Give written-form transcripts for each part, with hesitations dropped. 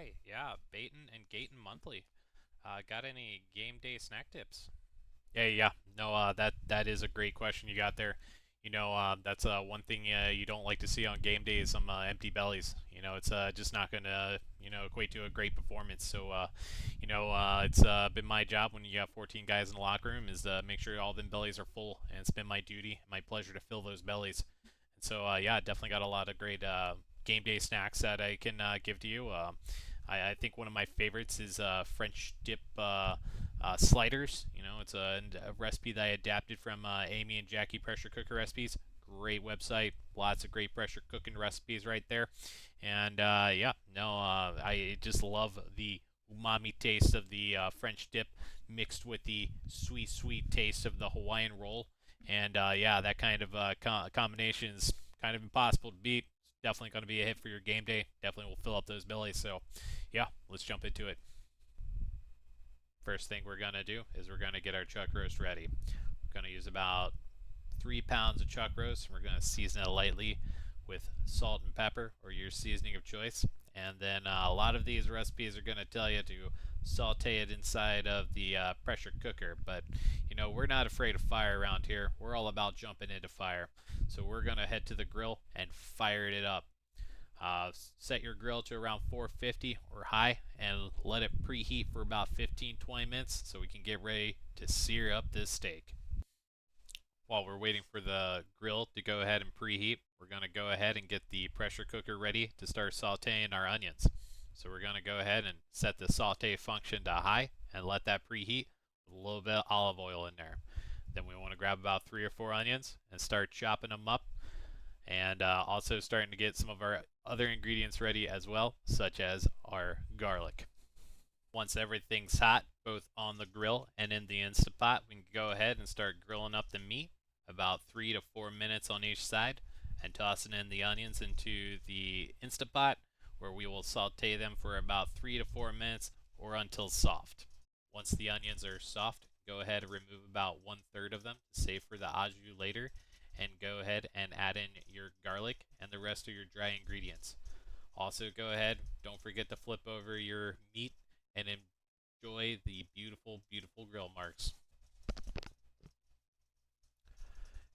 Hi, yeah, Baton and Gayton Monthly. Got any game day snack tips? Yeah. No, that is a great question you got there. That's one thing you don't like to see on game day is some empty bellies. It's just not gonna equate to a great performance. So, it's been my job when you got 14 guys in the locker room is to make sure all them bellies are full, and it's been my duty, my pleasure to fill those bellies. And so, yeah, definitely got a lot of great game day snacks that I can give to you. I think one of my favorites is French dip sliders. It's a recipe that I adapted from Amy and Jackie Pressure Cooker Recipes. Great website, lots of great pressure cooking recipes right there. And yeah, no, I just love the umami taste of the French dip mixed with the sweet taste of the Hawaiian roll. And yeah, that kind of combination is kind of impossible to beat. Definitely going to be a hit for your game day. Definitely will fill up those bellies. So, yeah, let's jump into it. First thing we're going to do is we're going to get our chuck roast ready. We're going to use about 3 pounds of chuck roast. We're going to season it lightly with salt and pepper or your seasoning of choice. And then a lot of these recipes are going to tell you to saute it inside of the pressure cooker. But, we're not afraid of fire around here. We're all about jumping into fire. So we're going to head to the grill and fire it up. Set your grill to around 450 or high and let it preheat for about 15-20 minutes so we can get ready to sear up this steak. While we're waiting for the grill to go ahead and preheat, we're going to go ahead and get the pressure cooker ready to start sauteing our onions. So we're going to go ahead and set the saute function to high and let that preheat with a little bit of olive oil in there. Then we want to grab about 3 or 4 onions and start chopping them up, and also starting to get some of our other ingredients ready as well, such as our garlic. Once everything's hot, both on the grill and in the Instapot, we can go ahead and start grilling up the meat, about 3 to 4 minutes on each side, and tossing in the onions into the Instapot, where we will saute them for about 3 to 4 minutes or until soft. Once the onions are soft, go ahead and remove about 1/3 of them to save for the au jus later, and go ahead and add in your garlic and the rest of your dry ingredients. Also, go ahead, don't forget to flip over your meat and enjoy the beautiful grill marks.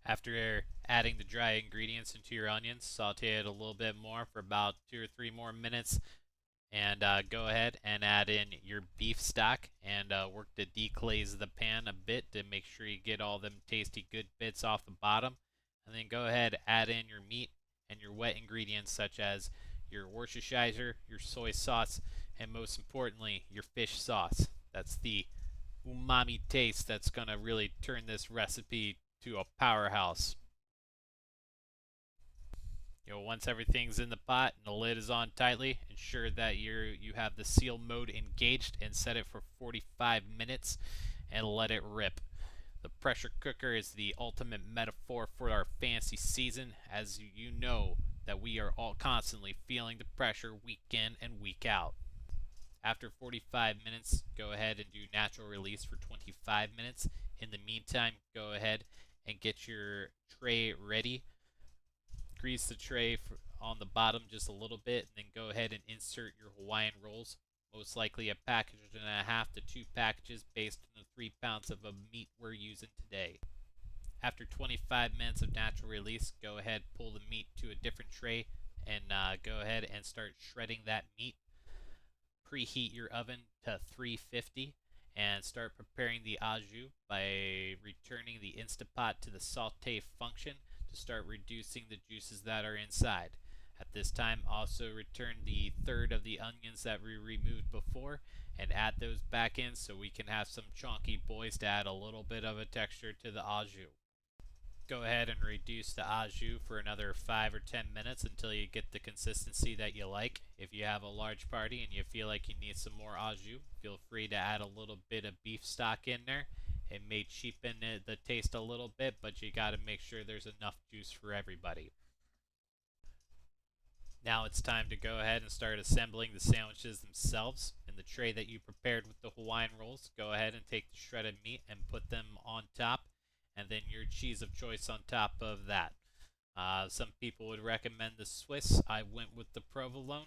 After adding the dry ingredients into your onions, saute it a little bit more for about 2 or 3 more minutes, and go ahead and add in your beef stock and work to deglaze the pan a bit to make sure you get all them tasty good bits off the bottom. And then go ahead, add in your meat and your wet ingredients such as your Worcestershire, your soy sauce, and most importantly, your fish sauce. That's the umami taste that's going to really turn this recipe to a powerhouse. Once everything's in the pot and the lid is on tightly, ensure that you have the seal mode engaged and set it for 45 minutes and let it rip. The pressure cooker is the ultimate metaphor for our fantasy season, as you know that we are all constantly feeling the pressure week in and week out. After 45 minutes, go ahead and do natural release for 25 minutes. In the meantime, go ahead and get your tray ready. Grease the tray on the bottom just a little bit, and then go ahead and insert your Hawaiian rolls. Most likely a package and a half to 2 packages based on the 3 pounds of meat we're using today. After 25 minutes of natural release, go ahead, pull the meat to a different tray, and go ahead and start shredding that meat. Preheat your oven to 350 and start preparing the au jus by returning the Instapot to the saute function to start reducing the juices that are inside. At this time, also return the third of the onions that we removed before and add those back in so we can have some chunky boys to add a little bit of a texture to the au jus. Go ahead and reduce the au jus for another 5 or 10 minutes until you get the consistency that you like. If you have a large party and you feel like you need some more au jus, feel free to add a little bit of beef stock in there. It may cheapen the taste a little bit, but you got to make sure there's enough juice for everybody. Now it's time to go ahead and start assembling the sandwiches themselves. In the tray that you prepared with the Hawaiian rolls, go ahead and take the shredded meat and put them on top, and then your cheese of choice on top of that. Some people would recommend the Swiss. I went with the provolone.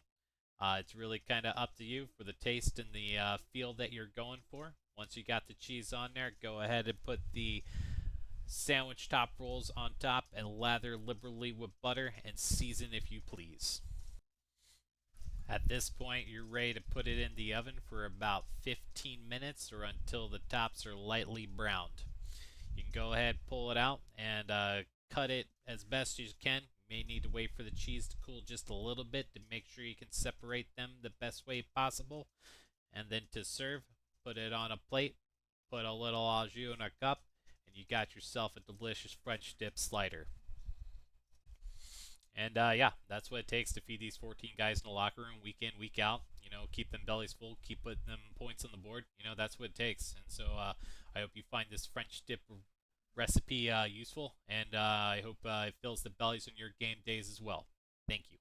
It's really kind of up to you for the taste and the feel that you're going for. Once you got the cheese on there, go ahead and put the sandwich top rolls on top and lather liberally with butter and season if you please. At this point, you're ready to put it in the oven for about 15 minutes or until the tops are lightly browned. You can go ahead, pull it out, and cut it as best as you can. You may need to wait for the cheese to cool just a little bit to make sure you can separate them the best way possible. And then to serve, put it on a plate, put a little au jus in a cup, and you got yourself a delicious French dip slider. And yeah, that's what it takes to feed these 14 guys in the locker room week in, week out. You know, keep them bellies full, keep putting them points on the board. You know, that's what it takes. And so I hope you find this French dip recipe useful, and I hope it fills the bellies on your game days as well. Thank you.